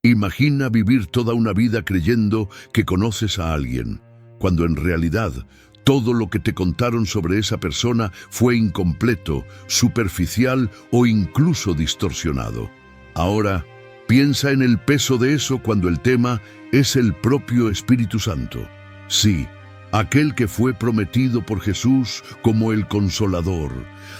Imagina vivir toda una vida creyendo que conoces a alguien, cuando en realidad todo lo que te contaron sobre esa persona fue incompleto, superficial o incluso distorsionado. Ahora, piensa en el peso de eso cuando el tema es el propio Espíritu Santo. Sí, aquel que fue prometido por Jesús como el Consolador,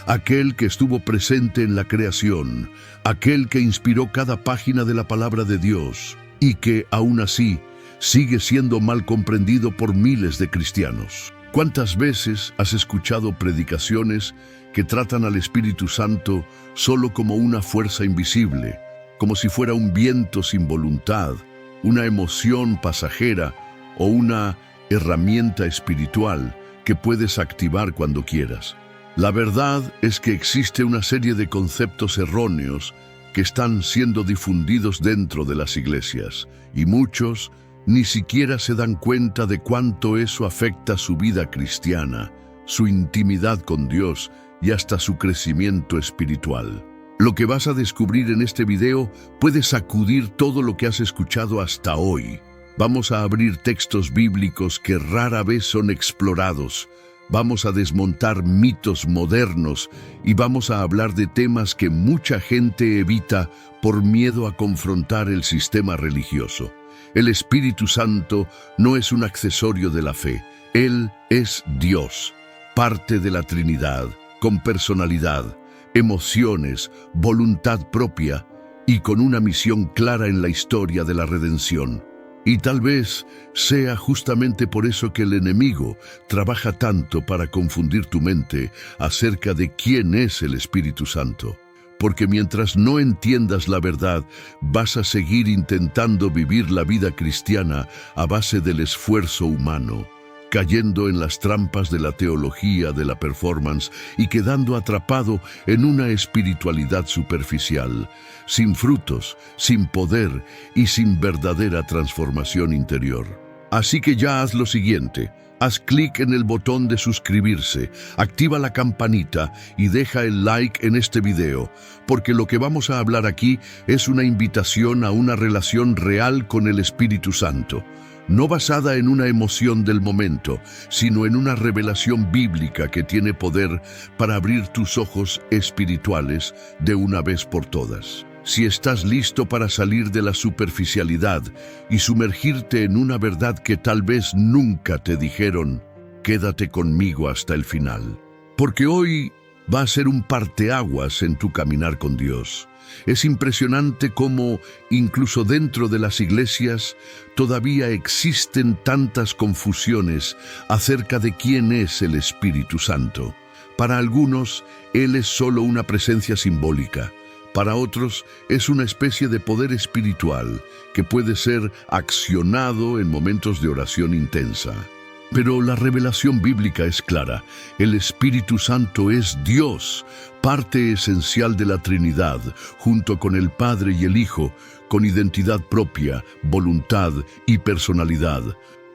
aquel que estuvo presente en la creación, aquel que inspiró cada página de la palabra de Dios y que, aún así, sigue siendo mal comprendido por miles de cristianos. ¿Cuántas veces has escuchado predicaciones que tratan al Espíritu Santo solo como una fuerza invisible, como si fuera un viento sin voluntad, una emoción pasajera o una herramienta espiritual que puedes activar cuando quieras? La verdad es que existe una serie de conceptos erróneos que están siendo difundidos dentro de las iglesias, y muchos ni siquiera se dan cuenta de cuánto eso afecta su vida cristiana, su intimidad con Dios y hasta su crecimiento espiritual. Lo que vas a descubrir en este video puede sacudir todo lo que has escuchado hasta hoy. Vamos a abrir textos bíblicos que rara vez son explorados. Vamos a desmontar mitos modernos y vamos a hablar de temas que mucha gente evita por miedo a confrontar el sistema religioso. El Espíritu Santo no es un accesorio de la fe. Él es Dios, parte de la Trinidad, con personalidad, emociones, voluntad propia y con una misión clara en la historia de la redención. Y tal vez sea justamente por eso que el enemigo trabaja tanto para confundir tu mente acerca de quién es el Espíritu Santo. Porque mientras no entiendas la verdad, vas a seguir intentando vivir la vida cristiana a base del esfuerzo humano, cayendo en las trampas de la teología de la performance y quedando atrapado en una espiritualidad superficial, sin frutos, sin poder y sin verdadera transformación interior. Así que ya haz lo siguiente. Haz clic en el botón de suscribirse, activa la campanita y deja el like en este video, porque lo que vamos a hablar aquí es una invitación a una relación real con el Espíritu Santo, no basada en una emoción del momento, sino en una revelación bíblica que tiene poder para abrir tus ojos espirituales de una vez por todas. Si estás listo para salir de la superficialidad y sumergirte en una verdad que tal vez nunca te dijeron, quédate conmigo hasta el final. Porque hoy va a ser un parteaguas en tu caminar con Dios. Es impresionante cómo, incluso dentro de las iglesias, todavía existen tantas confusiones acerca de quién es el Espíritu Santo. Para algunos, Él es solo una presencia simbólica. Para otros, es una especie de poder espiritual que puede ser accionado en momentos de oración intensa. Pero la revelación bíblica es clara. El Espíritu Santo es Dios, parte esencial de la Trinidad, junto con el Padre y el Hijo, con identidad propia, voluntad y personalidad.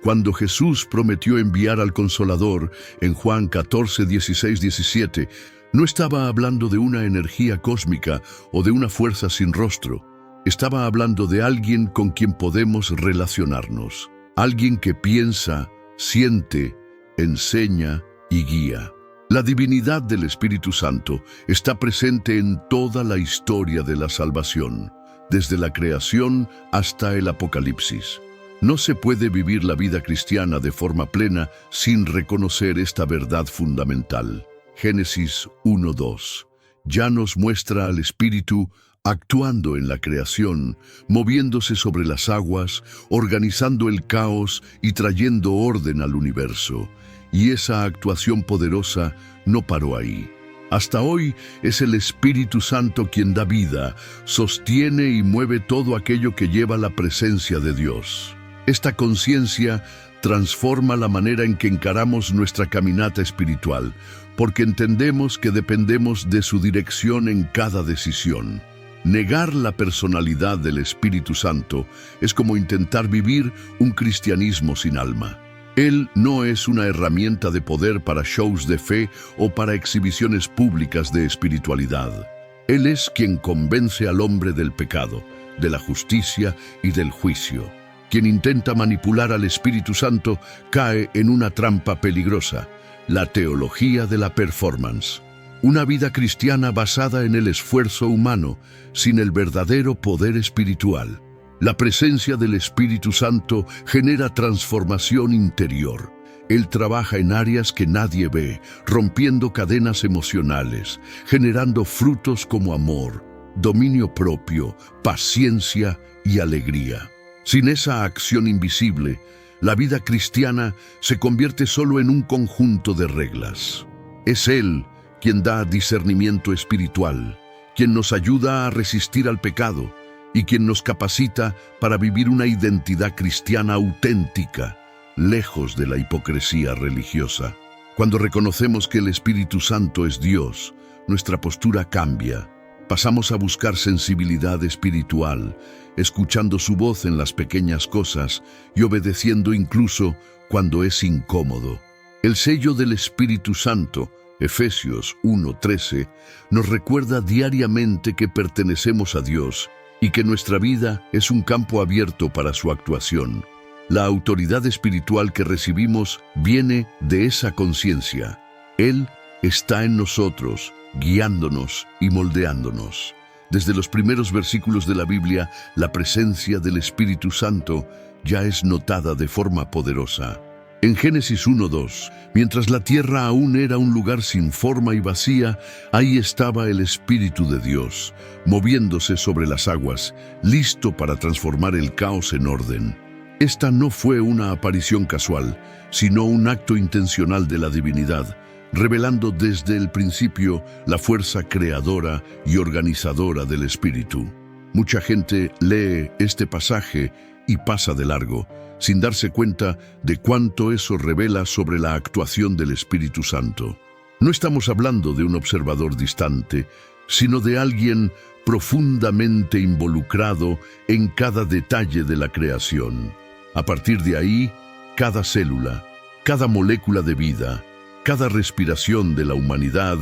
Cuando Jesús prometió enviar al Consolador en Juan 14, 16, 17, no estaba hablando de una energía cósmica o de una fuerza sin rostro. Estaba hablando de alguien con quien podemos relacionarnos. Alguien que piensa, siente, enseña y guía. La divinidad del Espíritu Santo está presente en toda la historia de la salvación, desde la creación hasta el Apocalipsis. No se puede vivir la vida cristiana de forma plena sin reconocer esta verdad fundamental. Génesis 1:2 ya nos muestra al Espíritu actuando en la creación, moviéndose sobre las aguas, organizando el caos y trayendo orden al universo. Y esa actuación poderosa no paró ahí. Hasta hoy es el Espíritu Santo quien da vida, sostiene y mueve todo aquello que lleva la presencia de Dios. Esta conciencia transforma la manera en que encaramos nuestra caminata espiritual, porque entendemos que dependemos de su dirección en cada decisión. Negar la personalidad del Espíritu Santo es como intentar vivir un cristianismo sin alma. Él no es una herramienta de poder para shows de fe o para exhibiciones públicas de espiritualidad. Él es quien convence al hombre del pecado, de la justicia y del juicio. Quien intenta manipular al Espíritu Santo cae en una trampa peligrosa, la teología de la performance. Una vida cristiana basada en el esfuerzo humano, sin el verdadero poder espiritual. La presencia del Espíritu Santo genera transformación interior. Él trabaja en áreas que nadie ve, rompiendo cadenas emocionales, generando frutos como amor, dominio propio, paciencia y alegría. Sin esa acción invisible, la vida cristiana se convierte solo en un conjunto de reglas. Es Él quien da discernimiento espiritual, quien nos ayuda a resistir al pecado y quien nos capacita para vivir una identidad cristiana auténtica, lejos de la hipocresía religiosa. Cuando reconocemos que el Espíritu Santo es Dios, nuestra postura cambia. Pasamos a buscar sensibilidad espiritual, escuchando su voz en las pequeñas cosas y obedeciendo incluso cuando es incómodo. El sello del Espíritu Santo, Efesios 1:13, nos recuerda diariamente que pertenecemos a Dios y que nuestra vida es un campo abierto para su actuación. La autoridad espiritual que recibimos viene de esa conciencia. Él está en nosotros, guiándonos y moldeándonos. Desde los primeros versículos de la Biblia, la presencia del Espíritu Santo ya es notada de forma poderosa. En Génesis 1:2, mientras la tierra aún era un lugar sin forma y vacía, ahí estaba el Espíritu de Dios, moviéndose sobre las aguas, listo para transformar el caos en orden. Esta no fue una aparición casual, sino un acto intencional de la divinidad, revelando desde el principio la fuerza creadora y organizadora del Espíritu. Mucha gente lee este pasaje y pasa de largo, sin darse cuenta de cuánto eso revela sobre la actuación del Espíritu Santo. No estamos hablando de un observador distante, sino de alguien profundamente involucrado en cada detalle de la creación. A partir de ahí, cada célula, cada molécula de vida, cada respiración de la humanidad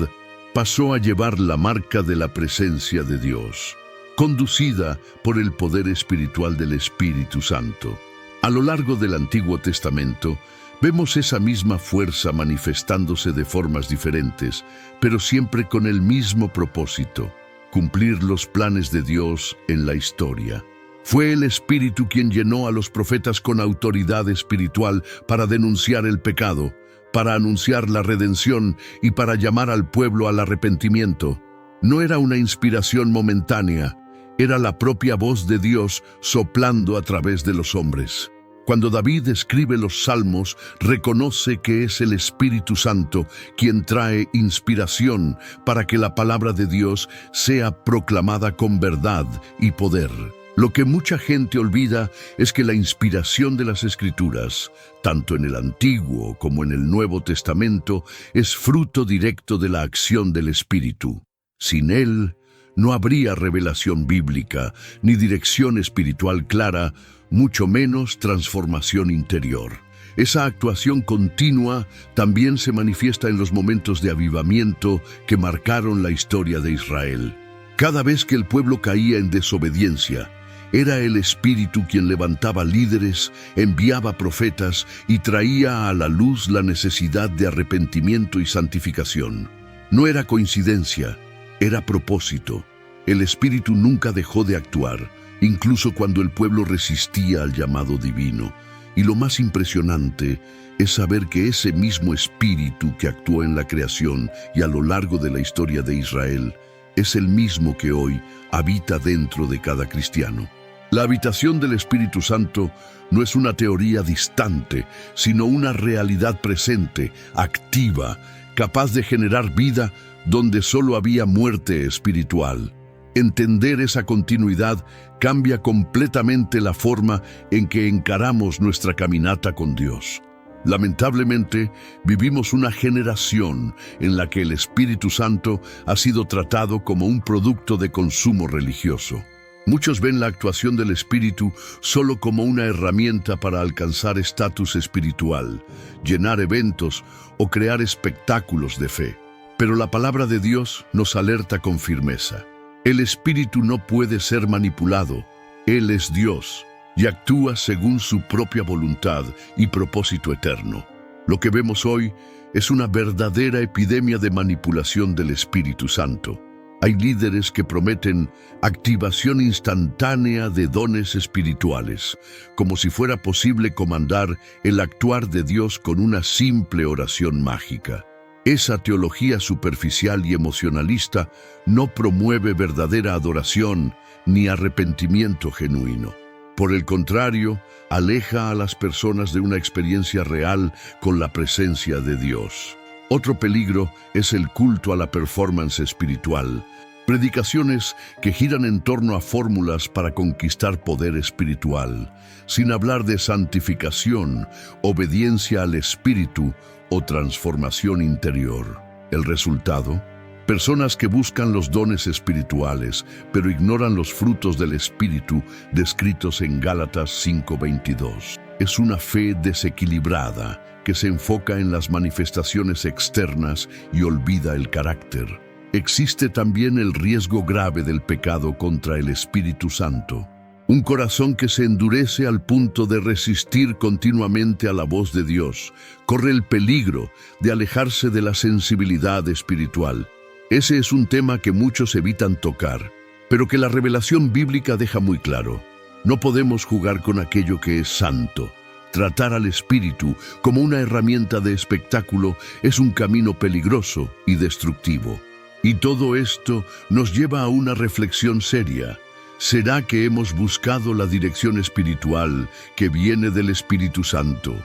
pasó a llevar la marca de la presencia de Dios, conducida por el poder espiritual del Espíritu Santo. A lo largo del Antiguo Testamento, vemos esa misma fuerza manifestándose de formas diferentes, pero siempre con el mismo propósito: cumplir los planes de Dios en la historia. Fue el Espíritu quien llenó a los profetas con autoridad espiritual para denunciar el pecado, para anunciar la redención y para llamar al pueblo al arrepentimiento. No era una inspiración momentánea, era la propia voz de Dios soplando a través de los hombres. Cuando David escribe los Salmos, reconoce que es el Espíritu Santo quien trae inspiración para que la palabra de Dios sea proclamada con verdad y poder. Lo que mucha gente olvida es que la inspiración de las Escrituras, tanto en el Antiguo como en el Nuevo Testamento, es fruto directo de la acción del Espíritu. Sin Él, no habría revelación bíblica, ni dirección espiritual clara, mucho menos transformación interior. Esa actuación continua también se manifiesta en los momentos de avivamiento que marcaron la historia de Israel. Cada vez que el pueblo caía en desobediencia, era el Espíritu quien levantaba líderes, enviaba profetas y traía a la luz la necesidad de arrepentimiento y santificación. No era coincidencia, era propósito. El Espíritu nunca dejó de actuar, incluso cuando el pueblo resistía al llamado divino. Y lo más impresionante es saber que ese mismo Espíritu que actuó en la creación y a lo largo de la historia de Israel es el mismo que hoy habita dentro de cada cristiano. La habitación del Espíritu Santo no es una teoría distante, sino una realidad presente, activa, capaz de generar vida donde solo había muerte espiritual. Entender esa continuidad cambia completamente la forma en que encaramos nuestra caminata con Dios. Lamentablemente, vivimos una generación en la que el Espíritu Santo ha sido tratado como un producto de consumo religioso. Muchos ven la actuación del Espíritu solo como una herramienta para alcanzar estatus espiritual, llenar eventos o crear espectáculos de fe. Pero la palabra de Dios nos alerta con firmeza. El Espíritu no puede ser manipulado, Él es Dios y actúa según su propia voluntad y propósito eterno. Lo que vemos hoy es una verdadera epidemia de manipulación del Espíritu Santo. Hay líderes que prometen activación instantánea de dones espirituales, como si fuera posible comandar el actuar de Dios con una simple oración mágica. Esa teología superficial y emocionalista no promueve verdadera adoración ni arrepentimiento genuino. Por el contrario, aleja a las personas de una experiencia real con la presencia de Dios. Otro peligro es el culto a la performance espiritual. Predicaciones que giran en torno a fórmulas para conquistar poder espiritual, sin hablar de santificación, obediencia al Espíritu o transformación interior. El resultado: personas que buscan los dones espirituales, pero ignoran los frutos del Espíritu descritos en Gálatas 5:22. Es una fe desequilibrada que se enfoca en las manifestaciones externas y olvida el carácter. Existe también el riesgo grave del pecado contra el Espíritu Santo. Un corazón que se endurece al punto de resistir continuamente a la voz de Dios corre el peligro de alejarse de la sensibilidad espiritual. Ese es un tema que muchos evitan tocar, pero que la revelación bíblica deja muy claro. No podemos jugar con aquello que es santo. Tratar al Espíritu como una herramienta de espectáculo es un camino peligroso y destructivo. Y todo esto nos lleva a una reflexión seria. ¿Será que hemos buscado la dirección espiritual que viene del Espíritu Santo?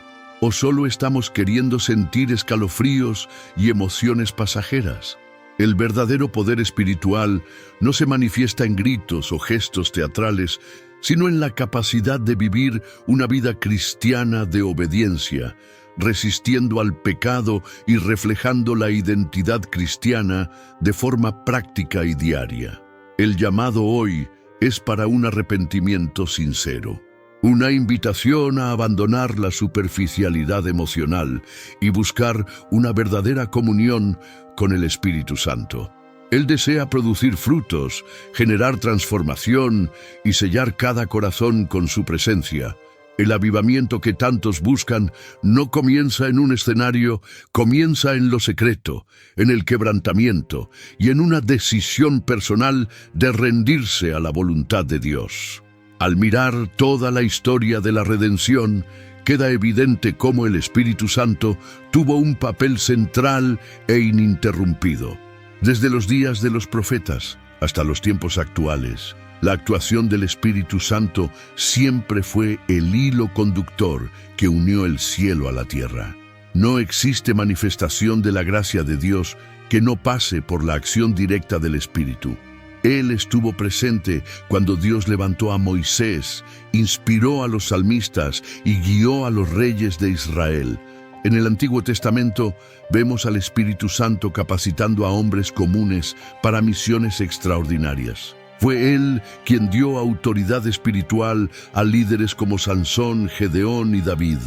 ¿O solo estamos queriendo sentir escalofríos y emociones pasajeras? El verdadero poder espiritual no se manifiesta en gritos o gestos teatrales, sino en la capacidad de vivir una vida cristiana de obediencia, resistiendo al pecado y reflejando la identidad cristiana de forma práctica y diaria. El llamado hoy es para un arrepentimiento sincero, una invitación a abandonar la superficialidad emocional y buscar una verdadera comunión con el Espíritu Santo. Él desea producir frutos, generar transformación y sellar cada corazón con su presencia. El avivamiento que tantos buscan no comienza en un escenario, comienza en lo secreto, en el quebrantamiento y en una decisión personal de rendirse a la voluntad de Dios. Al mirar toda la historia de la redención, queda evidente cómo el Espíritu Santo tuvo un papel central e ininterrumpido. Desde los días de los profetas hasta los tiempos actuales, la actuación del Espíritu Santo siempre fue el hilo conductor que unió el cielo a la tierra. No existe manifestación de la gracia de Dios que no pase por la acción directa del Espíritu. Él estuvo presente cuando Dios levantó a Moisés, inspiró a los salmistas y guió a los reyes de Israel. En el Antiguo Testamento vemos al Espíritu Santo capacitando a hombres comunes para misiones extraordinarias. Fue Él quien dio autoridad espiritual a líderes como Sansón, Gedeón y David.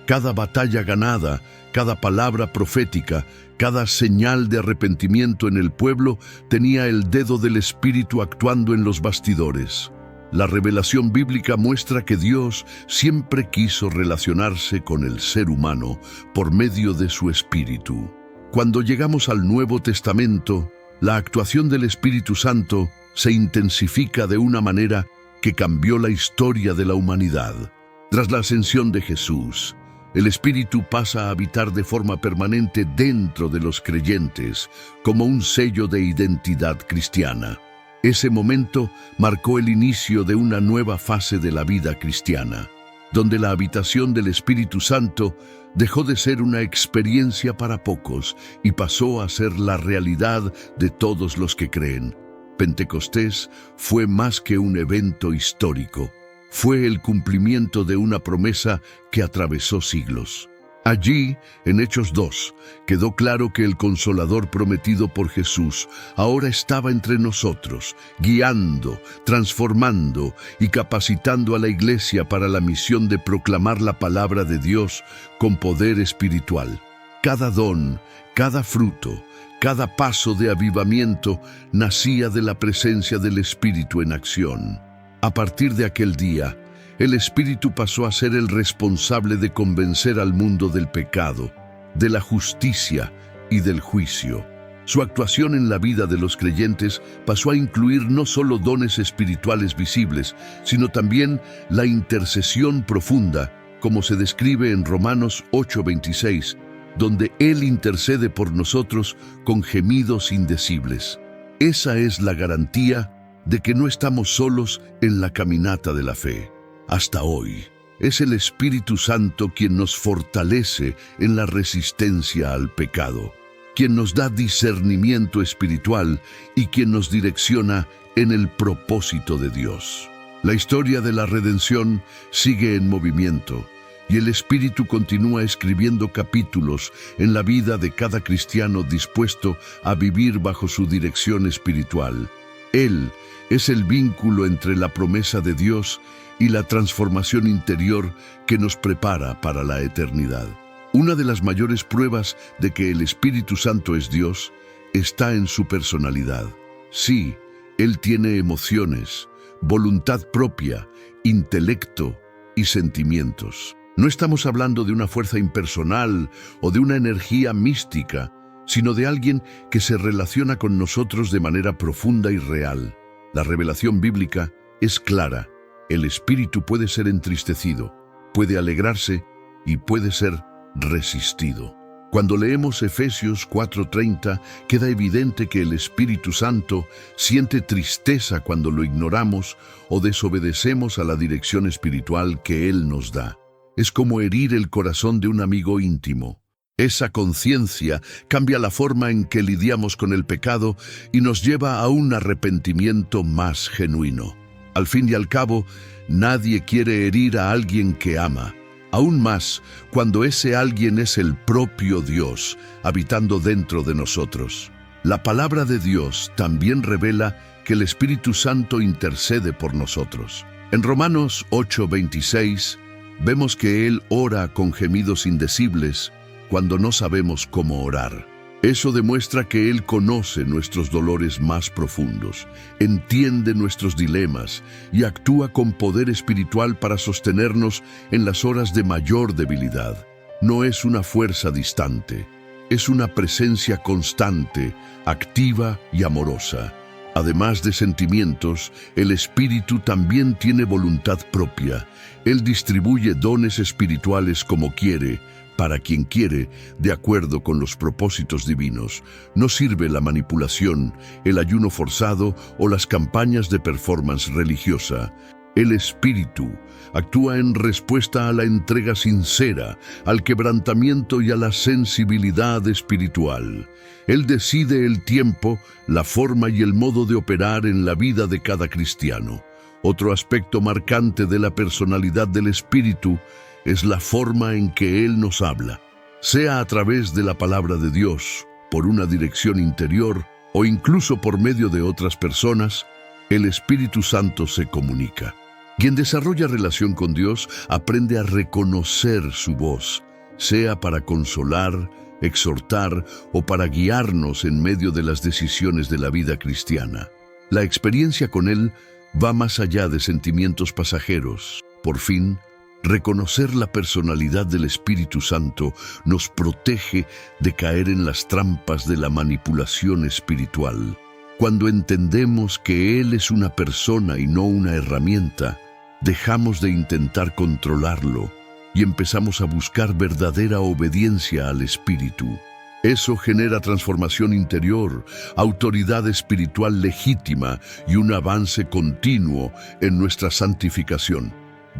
Cada batalla ganada, cada palabra profética, cada señal de arrepentimiento en el pueblo tenía el dedo del Espíritu actuando en los bastidores. La revelación bíblica muestra que Dios siempre quiso relacionarse con el ser humano por medio de su Espíritu. Cuando llegamos al Nuevo Testamento, la actuación del Espíritu Santo se intensifica de una manera que cambió la historia de la humanidad. Tras la ascensión de Jesús, el Espíritu pasa a habitar de forma permanente dentro de los creyentes, como un sello de identidad cristiana. Ese momento marcó el inicio de una nueva fase de la vida cristiana, donde la habitación del Espíritu Santo dejó de ser una experiencia para pocos y pasó a ser la realidad de todos los que creen. Pentecostés fue más que un evento histórico. Fue el cumplimiento de una promesa que atravesó siglos. Allí, en Hechos 2, quedó claro que el Consolador prometido por Jesús ahora estaba entre nosotros, guiando, transformando y capacitando a la Iglesia para la misión de proclamar la palabra de Dios con poder espiritual. Cada don, cada fruto, cada paso de avivamiento nacía de la presencia del Espíritu en acción. A partir de aquel día, el Espíritu pasó a ser el responsable de convencer al mundo del pecado, de la justicia y del juicio. Su actuación en la vida de los creyentes pasó a incluir no solo dones espirituales visibles, sino también la intercesión profunda, como se describe en Romanos 8:26, donde Él intercede por nosotros con gemidos indecibles. Esa es la garantía de que no estamos solos en la caminata de la fe. Hasta hoy, es el Espíritu Santo quien nos fortalece en la resistencia al pecado, quien nos da discernimiento espiritual y quien nos direcciona en el propósito de Dios. La historia de la redención sigue en movimiento y el Espíritu continúa escribiendo capítulos en la vida de cada cristiano dispuesto a vivir bajo su dirección espiritual. Él es el vínculo entre la promesa de Dios y la transformación interior que nos prepara para la eternidad. Una de las mayores pruebas de que el Espíritu Santo es Dios está en su personalidad. Sí, Él tiene emociones, voluntad propia, intelecto y sentimientos. No estamos hablando de una fuerza impersonal o de una energía mística, sino de alguien que se relaciona con nosotros de manera profunda y real. La revelación bíblica es clara. El Espíritu puede ser entristecido, puede alegrarse y puede ser resistido. Cuando leemos Efesios 4:30, queda evidente que el Espíritu Santo siente tristeza cuando lo ignoramos o desobedecemos a la dirección espiritual que Él nos da. Es como herir el corazón de un amigo íntimo. Esa conciencia cambia la forma en que lidiamos con el pecado y nos lleva a un arrepentimiento más genuino. Al fin y al cabo, nadie quiere herir a alguien que ama, aún más cuando ese alguien es el propio Dios, habitando dentro de nosotros. La palabra de Dios también revela que el Espíritu Santo intercede por nosotros. En Romanos 8:26, vemos que Él ora con gemidos indecibles cuando no sabemos cómo orar. Eso demuestra que Él conoce nuestros dolores más profundos, entiende nuestros dilemas y actúa con poder espiritual para sostenernos en las horas de mayor debilidad. No es una fuerza distante, es una presencia constante, activa y amorosa. Además de sentimientos, el Espíritu también tiene voluntad propia. Él distribuye dones espirituales como quiere, para quien quiere, de acuerdo con los propósitos divinos. No sirve la manipulación, el ayuno forzado o las campañas de performance religiosa. El Espíritu actúa en respuesta a la entrega sincera, al quebrantamiento y a la sensibilidad espiritual. Él decide el tiempo, la forma y el modo de operar en la vida de cada cristiano. Otro aspecto marcante de la personalidad del Espíritu es la forma en que Él nos habla, sea a través de la palabra de Dios, por una dirección interior o incluso por medio de otras personas. El Espíritu Santo se comunica. Quien desarrolla relación con Dios aprende a reconocer su voz, sea para consolar, exhortar o para guiarnos en medio de las decisiones de la vida cristiana. La experiencia con Él va más allá de sentimientos pasajeros. Por fin, reconocer la personalidad del Espíritu Santo nos protege de caer en las trampas de la manipulación espiritual. Cuando entendemos que Él es una persona y no una herramienta, dejamos de intentar controlarlo y empezamos a buscar verdadera obediencia al Espíritu. Eso genera transformación interior, autoridad espiritual legítima y un avance continuo en nuestra santificación.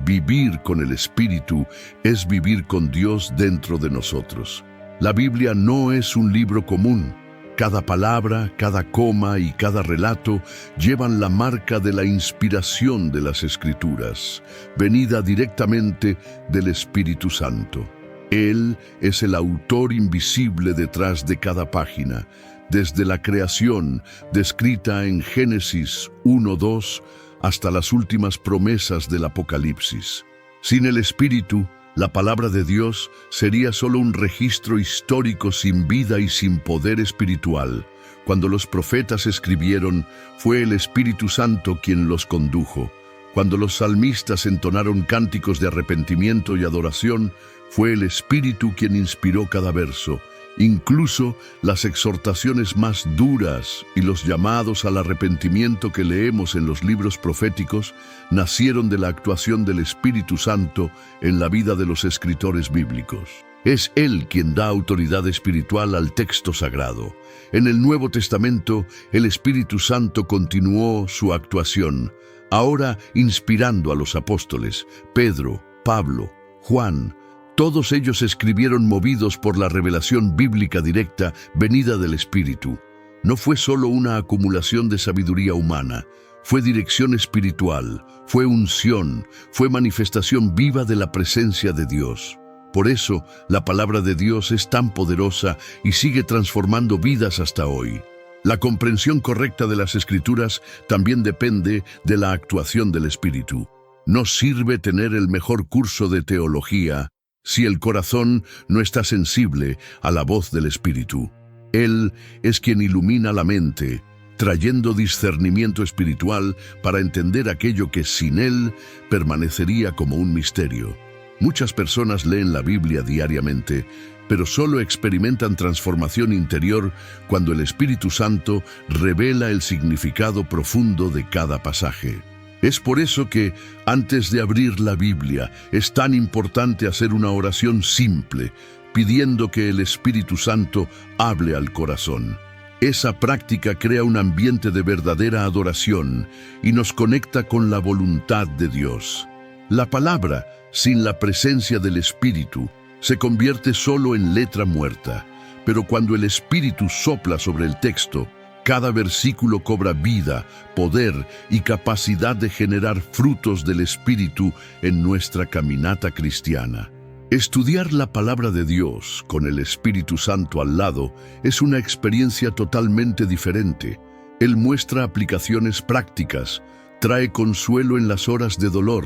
Vivir con el Espíritu es vivir con Dios dentro de nosotros. La Biblia no es un libro común. Cada palabra, cada coma y cada relato llevan la marca de la inspiración de las Escrituras, venida directamente del Espíritu Santo. Él es el autor invisible detrás de cada página, desde la creación, descrita en Génesis 1:2, hasta las últimas promesas del Apocalipsis. Sin el Espíritu, la palabra de Dios sería solo un registro histórico sin vida y sin poder espiritual. Cuando los profetas escribieron, fue el Espíritu Santo quien los condujo. Cuando los salmistas entonaron cánticos de arrepentimiento y adoración, fue el Espíritu quien inspiró cada verso. Incluso las exhortaciones más duras y los llamados al arrepentimiento que leemos en los libros proféticos nacieron de la actuación del Espíritu Santo en la vida de los escritores bíblicos. Es Él quien da autoridad espiritual al texto sagrado. En el Nuevo Testamento, el Espíritu Santo continuó su actuación, ahora inspirando a los apóstoles, Pedro, Pablo, Juan. Todos ellos escribieron movidos por la revelación bíblica directa venida del Espíritu. No fue solo una acumulación de sabiduría humana, fue dirección espiritual, fue unción, fue manifestación viva de la presencia de Dios. Por eso, la palabra de Dios es tan poderosa y sigue transformando vidas hasta hoy. La comprensión correcta de las Escrituras también depende de la actuación del Espíritu. No sirve tener el mejor curso de teología si el corazón no está sensible a la voz del Espíritu. Él es quien ilumina la mente, trayendo discernimiento espiritual para entender aquello que sin Él permanecería como un misterio. Muchas personas leen la Biblia diariamente, pero solo experimentan transformación interior cuando el Espíritu Santo revela el significado profundo de cada pasaje. Es por eso que, antes de abrir la Biblia, es tan importante hacer una oración simple, pidiendo que el Espíritu Santo hable al corazón. Esa práctica crea un ambiente de verdadera adoración y nos conecta con la voluntad de Dios. La palabra, sin la presencia del Espíritu, se convierte solo en letra muerta, pero cuando el Espíritu sopla sobre el texto, cada versículo cobra vida, poder y capacidad de generar frutos del Espíritu en nuestra caminata cristiana. Estudiar la palabra de Dios con el Espíritu Santo al lado es una experiencia totalmente diferente. Él muestra aplicaciones prácticas, trae consuelo en las horas de dolor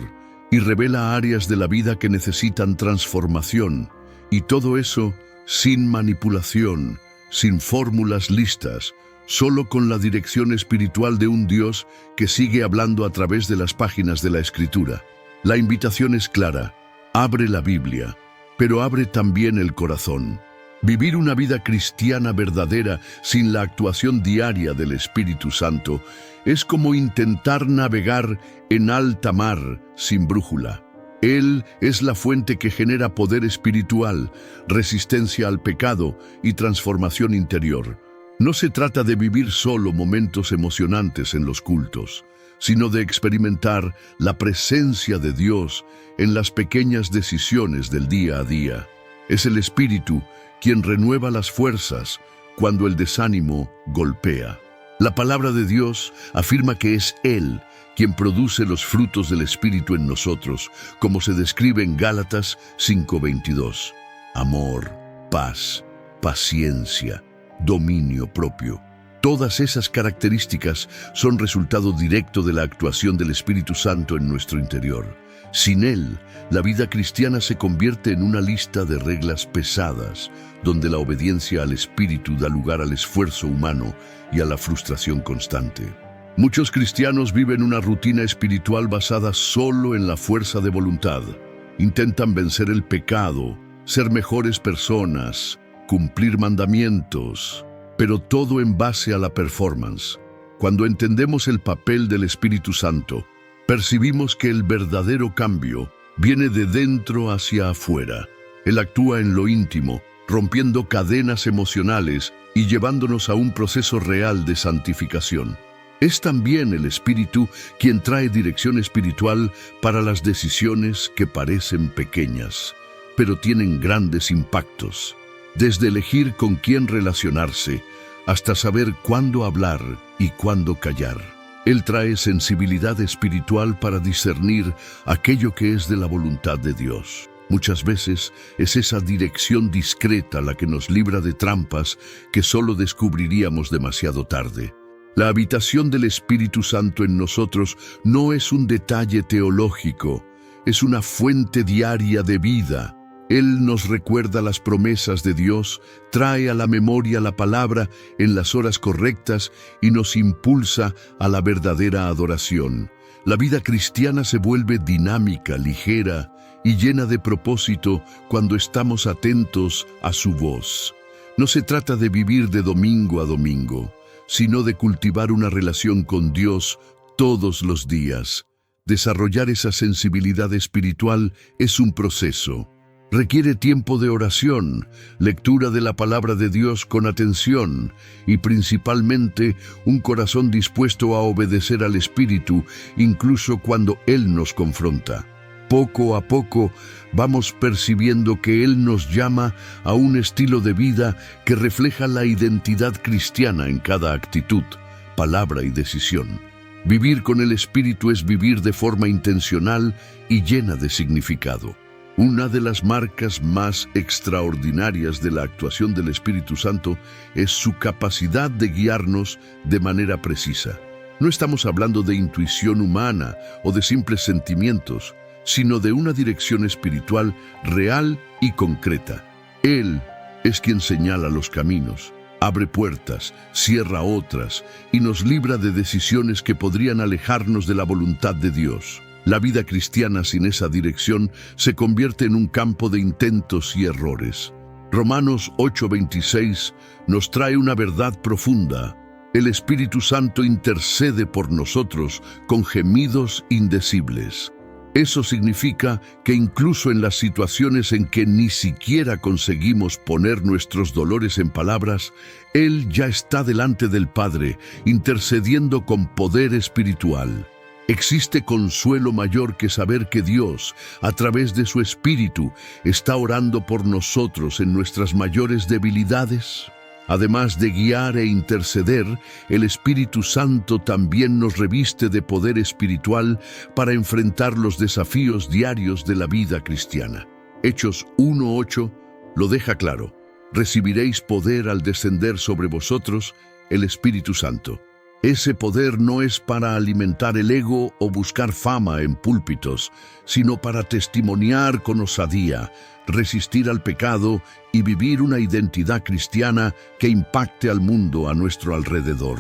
y revela áreas de la vida que necesitan transformación. Y todo eso sin manipulación, sin fórmulas listas, solo con la dirección espiritual de un Dios que sigue hablando a través de las páginas de la Escritura. La invitación es clara: abre la Biblia, pero abre también el corazón. Vivir una vida cristiana verdadera sin la actuación diaria del Espíritu Santo es como intentar navegar en alta mar sin brújula. Él es la fuente que genera poder espiritual, resistencia al pecado y transformación interior. No se trata de vivir solo momentos emocionantes en los cultos, sino de experimentar la presencia de Dios en las pequeñas decisiones del día a día. Es el Espíritu quien renueva las fuerzas cuando el desánimo golpea. La palabra de Dios afirma que es Él quien produce los frutos del Espíritu en nosotros, como se describe en Gálatas 5:22. Amor, paz, paciencia, dominio propio. Todas esas características son resultado directo de la actuación del Espíritu Santo en nuestro interior. Sin Él, la vida cristiana se convierte en una lista de reglas pesadas, donde la obediencia al Espíritu da lugar al esfuerzo humano y a la frustración constante. Muchos cristianos viven una rutina espiritual basada solo en la fuerza de voluntad. Intentan vencer el pecado, ser mejores personas, cumplir mandamientos, pero todo en base a la performance. Cuando entendemos el papel del Espíritu Santo, percibimos que el verdadero cambio viene de dentro hacia afuera. Él actúa en lo íntimo, rompiendo cadenas emocionales y llevándonos a un proceso real de santificación. Es también el Espíritu quien trae dirección espiritual para las decisiones que parecen pequeñas, pero tienen grandes impactos. Desde elegir con quién relacionarse hasta saber cuándo hablar y cuándo callar. Él trae sensibilidad espiritual para discernir aquello que es de la voluntad de Dios. Muchas veces es esa dirección discreta la que nos libra de trampas que solo descubriríamos demasiado tarde. La habitación del Espíritu Santo en nosotros no es un detalle teológico, es una fuente diaria de vida. Él nos recuerda las promesas de Dios, trae a la memoria la palabra en las horas correctas y nos impulsa a la verdadera adoración. La vida cristiana se vuelve dinámica, ligera y llena de propósito cuando estamos atentos a su voz. No se trata de vivir de domingo a domingo, sino de cultivar una relación con Dios todos los días. Desarrollar esa sensibilidad espiritual es un proceso. Requiere tiempo de oración, lectura de la palabra de Dios con atención y principalmente un corazón dispuesto a obedecer al Espíritu, incluso cuando Él nos confronta. Poco a poco vamos percibiendo que Él nos llama a un estilo de vida que refleja la identidad cristiana en cada actitud, palabra y decisión. Vivir con el Espíritu es vivir de forma intencional y llena de significado. Una de las marcas más extraordinarias de la actuación del Espíritu Santo es su capacidad de guiarnos de manera precisa. No estamos hablando de intuición humana o de simples sentimientos, sino de una dirección espiritual real y concreta. Él es quien señala los caminos, abre puertas, cierra otras y nos libra de decisiones que podrían alejarnos de la voluntad de Dios. La vida cristiana sin esa dirección se convierte en un campo de intentos y errores. Romanos 8:26 nos trae una verdad profunda. El Espíritu Santo intercede por nosotros con gemidos indecibles. Eso significa que incluso en las situaciones en que ni siquiera conseguimos poner nuestros dolores en palabras, Él ya está delante del Padre, intercediendo con poder espiritual. ¿Existe consuelo mayor que saber que Dios, a través de su Espíritu, está orando por nosotros en nuestras mayores debilidades? Además de guiar e interceder, el Espíritu Santo también nos reviste de poder espiritual para enfrentar los desafíos diarios de la vida cristiana. Hechos 1:8 lo deja claro: recibiréis poder al descender sobre vosotros el Espíritu Santo. Ese poder no es para alimentar el ego o buscar fama en púlpitos, sino para testimoniar con osadía, resistir al pecado y vivir una identidad cristiana que impacte al mundo a nuestro alrededor.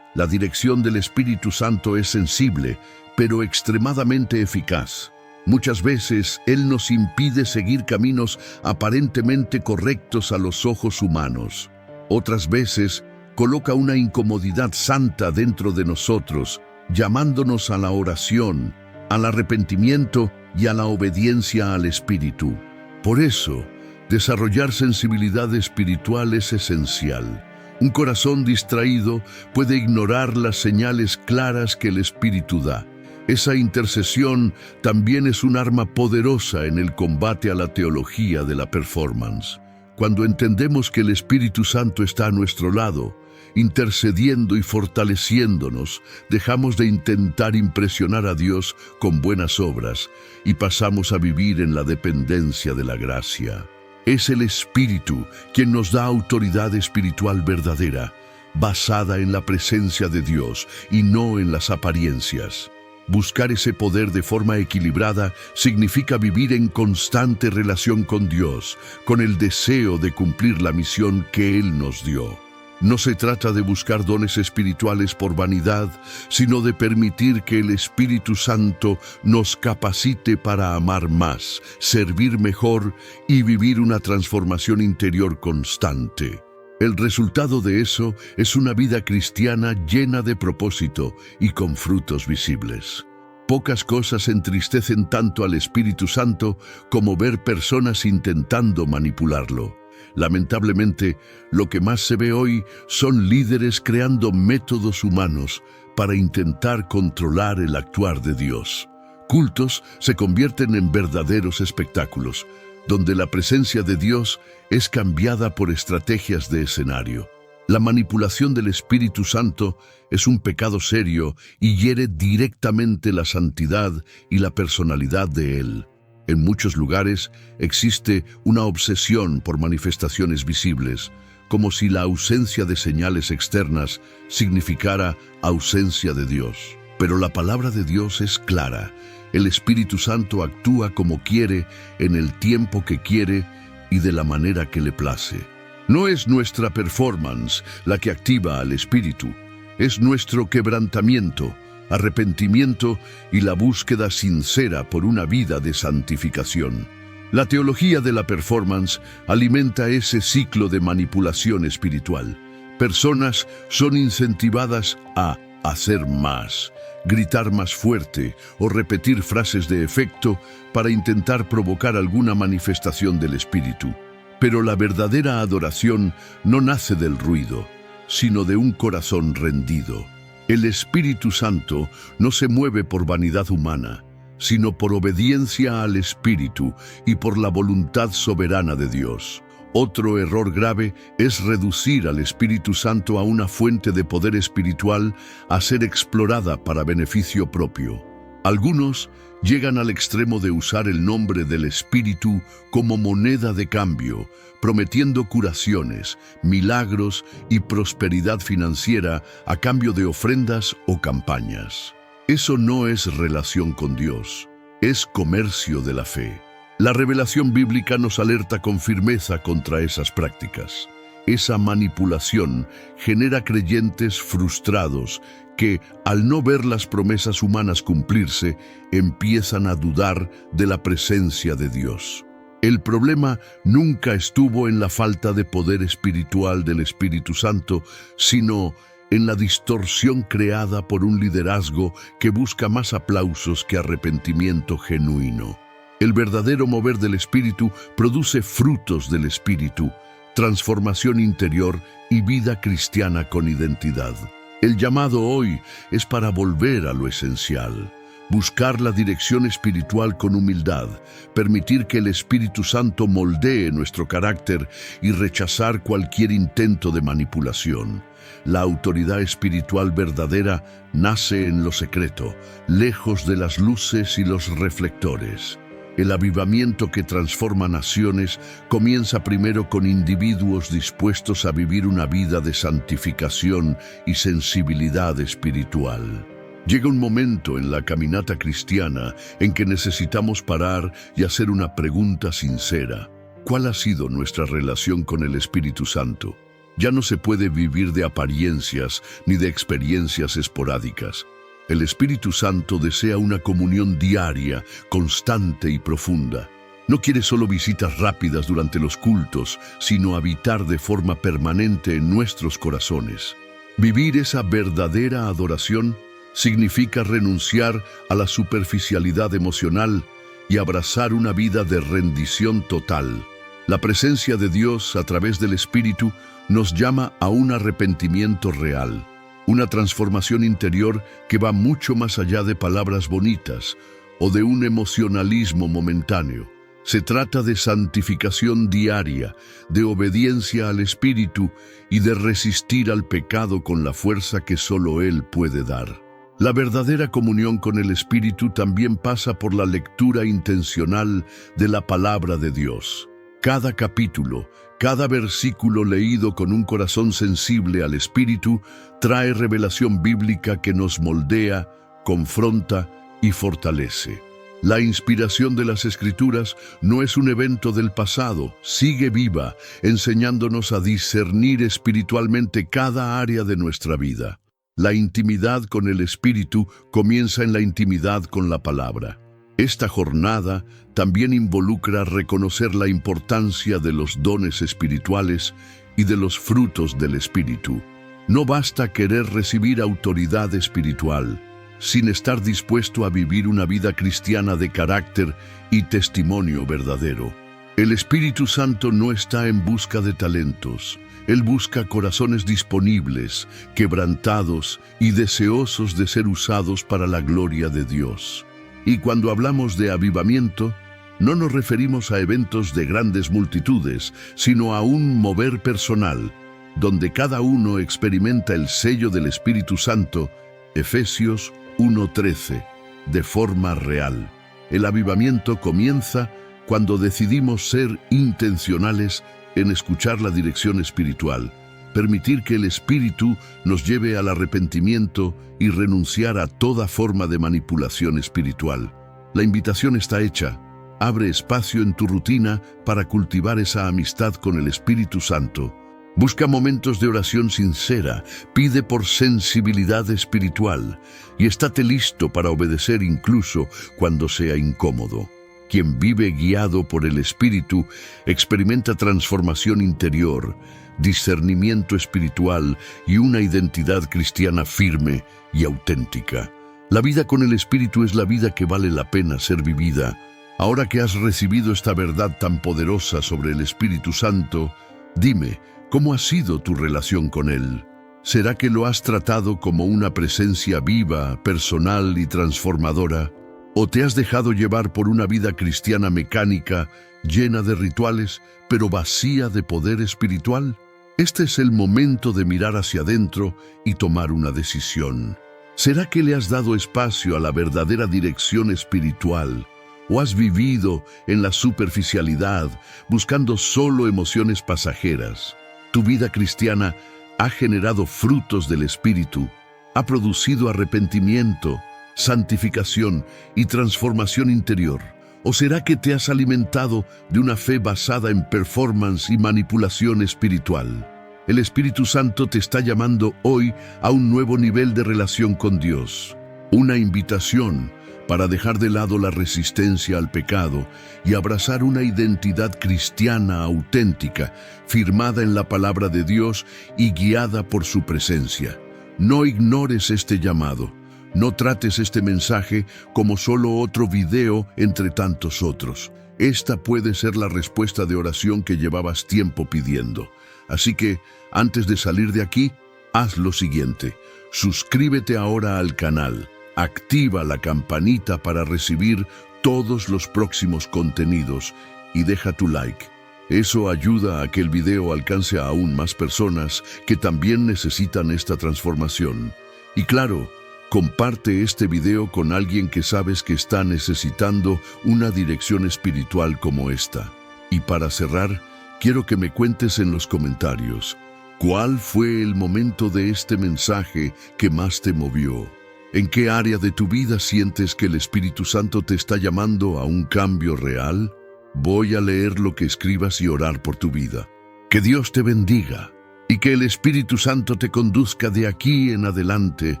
La dirección del Espíritu Santo es sensible, pero extremadamente eficaz. Muchas veces Él nos impide seguir caminos aparentemente correctos a los ojos humanos. Otras veces coloca una incomodidad santa dentro de nosotros, llamándonos a la oración, al arrepentimiento y a la obediencia al Espíritu. Por eso, desarrollar sensibilidad espiritual es esencial. Un corazón distraído puede ignorar las señales claras que el Espíritu da. Esa intercesión también es un arma poderosa en el combate a la teología de la performance. Cuando entendemos que el Espíritu Santo está a nuestro lado, intercediendo y fortaleciéndonos, dejamos de intentar impresionar a Dios con buenas obras y pasamos a vivir en la dependencia de la gracia. Es el Espíritu quien nos da autoridad espiritual verdadera, basada en la presencia de Dios y no en las apariencias. Buscar ese poder de forma equilibrada significa vivir en constante relación con Dios, con el deseo de cumplir la misión que Él nos dio. No se trata de buscar dones espirituales por vanidad, sino de permitir que el Espíritu Santo nos capacite para amar más, servir mejor y vivir una transformación interior constante. El resultado de eso es una vida cristiana llena de propósito y con frutos visibles. Pocas cosas entristecen tanto al Espíritu Santo como ver personas intentando manipularlo. Lamentablemente, lo que más se ve hoy son líderes creando métodos humanos para intentar controlar el actuar de Dios. Cultos se convierten en verdaderos espectáculos, donde la presencia de Dios es cambiada por estrategias de escenario. La manipulación del Espíritu Santo es un pecado serio y hiere directamente la santidad y la personalidad de Él. En muchos lugares existe una obsesión por manifestaciones visibles, como si la ausencia de señales externas significara ausencia de Dios. Pero la palabra de Dios es clara. El Espíritu Santo actúa como quiere, en el tiempo que quiere y de la manera que le place. No es nuestra performance la que activa al Espíritu, es nuestro quebrantamiento, arrepentimiento y la búsqueda sincera por una vida de santificación. La teología de la performance alimenta ese ciclo de manipulación espiritual. Personas son incentivadas a hacer más, gritar más fuerte o repetir frases de efecto para intentar provocar alguna manifestación del espíritu. Pero la verdadera adoración no nace del ruido, sino de un corazón rendido. El Espíritu Santo no se mueve por vanidad humana, sino por obediencia al Espíritu y por la voluntad soberana de Dios. Otro error grave es reducir al Espíritu Santo a una fuente de poder espiritual a ser explorada para beneficio propio. Algunos llegan al extremo de usar el nombre del Espíritu como moneda de cambio, prometiendo curaciones, milagros y prosperidad financiera a cambio de ofrendas o campañas. Eso no es relación con Dios, es comercio de la fe. La revelación bíblica nos alerta con firmeza contra esas prácticas. Esa manipulación genera creyentes frustrados que, al no ver las promesas humanas cumplirse, empiezan a dudar de la presencia de Dios. El problema nunca estuvo en la falta de poder espiritual del Espíritu Santo, sino en la distorsión creada por un liderazgo que busca más aplausos que arrepentimiento genuino. El verdadero mover del Espíritu produce frutos del Espíritu, transformación interior y vida cristiana con identidad. El llamado hoy es para volver a lo esencial, buscar la dirección espiritual con humildad, permitir que el Espíritu Santo moldee nuestro carácter y rechazar cualquier intento de manipulación. La autoridad espiritual verdadera nace en lo secreto, lejos de las luces y los reflectores. El avivamiento que transforma naciones comienza primero con individuos dispuestos a vivir una vida de santificación y sensibilidad espiritual. Llega un momento en la caminata cristiana en que necesitamos parar y hacer una pregunta sincera. ¿Cuál ha sido nuestra relación con el Espíritu Santo? Ya no se puede vivir de apariencias ni de experiencias esporádicas. El Espíritu Santo desea una comunión diaria, constante y profunda. No quiere solo visitas rápidas durante los cultos, sino habitar de forma permanente en nuestros corazones. Vivir esa verdadera adoración significa renunciar a la superficialidad emocional y abrazar una vida de rendición total. La presencia de Dios a través del Espíritu nos llama a un arrepentimiento real. Una transformación interior que va mucho más allá de palabras bonitas o de un emocionalismo momentáneo. Se trata de santificación diaria, de obediencia al Espíritu y de resistir al pecado con la fuerza que solo Él puede dar. La verdadera comunión con el Espíritu también pasa por la lectura intencional de la palabra de Dios. Cada capítulo, cada versículo leído con un corazón sensible al Espíritu trae revelación bíblica que nos moldea, confronta y fortalece. La inspiración de las Escrituras no es un evento del pasado, sigue viva, enseñándonos a discernir espiritualmente cada área de nuestra vida. La intimidad con el Espíritu comienza en la intimidad con la palabra. Esta jornada también involucra reconocer la importancia de los dones espirituales y de los frutos del Espíritu. No basta querer recibir autoridad espiritual, sin estar dispuesto a vivir una vida cristiana de carácter y testimonio verdadero. El Espíritu Santo no está en busca de talentos. Él busca corazones disponibles, quebrantados y deseosos de ser usados para la gloria de Dios. Y cuando hablamos de avivamiento, no nos referimos a eventos de grandes multitudes, sino a un mover personal, donde cada uno experimenta el sello del Espíritu Santo, Efesios 1:13, de forma real. El avivamiento comienza cuando decidimos ser intencionales en escuchar la dirección espiritual, permitir que el Espíritu nos lleve al arrepentimiento y renunciar a toda forma de manipulación espiritual. La invitación está hecha. Abre espacio en tu rutina para cultivar esa amistad con el Espíritu Santo. Busca momentos de oración sincera, pide por sensibilidad espiritual y estate listo para obedecer incluso cuando sea incómodo. Quien vive guiado por el Espíritu experimenta transformación interior, discernimiento espiritual y una identidad cristiana firme y auténtica. La vida con el Espíritu es la vida que vale la pena ser vivida. Ahora que has recibido esta verdad tan poderosa sobre el Espíritu Santo, dime, ¿cómo ha sido tu relación con Él? ¿Será que lo has tratado como una presencia viva, personal y transformadora? ¿O te has dejado llevar por una vida cristiana mecánica, llena de rituales, pero vacía de poder espiritual? Este es el momento de mirar hacia adentro y tomar una decisión. ¿Será que le has dado espacio a la verdadera dirección espiritual? ¿O has vivido en la superficialidad, buscando solo emociones pasajeras? Tu vida cristiana ha generado frutos del Espíritu, ha producido arrepentimiento, santificación y transformación interior. ¿O será que te has alimentado de una fe basada en performance y manipulación espiritual? El Espíritu Santo te está llamando hoy a un nuevo nivel de relación con Dios. Una invitación para dejar de lado la resistencia al pecado y abrazar una identidad cristiana auténtica, firmada en la palabra de Dios y guiada por su presencia. No ignores este llamado. No trates este mensaje como solo otro video entre tantos otros. Esta puede ser la respuesta de oración que llevabas tiempo pidiendo. Así que, antes de salir de aquí, haz lo siguiente. Suscríbete ahora al canal. Activa la campanita para recibir todos los próximos contenidos y deja tu like. Eso ayuda a que el video alcance a aún más personas que también necesitan esta transformación. Y claro, comparte este video con alguien que sabes que está necesitando una dirección espiritual como esta. Y para cerrar, quiero que me cuentes en los comentarios, ¿cuál fue el momento de este mensaje que más te movió? ¿En qué área de tu vida sientes que el Espíritu Santo te está llamando a un cambio real? Voy a leer lo que escribas y orar por tu vida. Que Dios te bendiga y que el Espíritu Santo te conduzca de aquí en adelante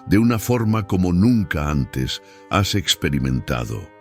de una forma como nunca antes has experimentado.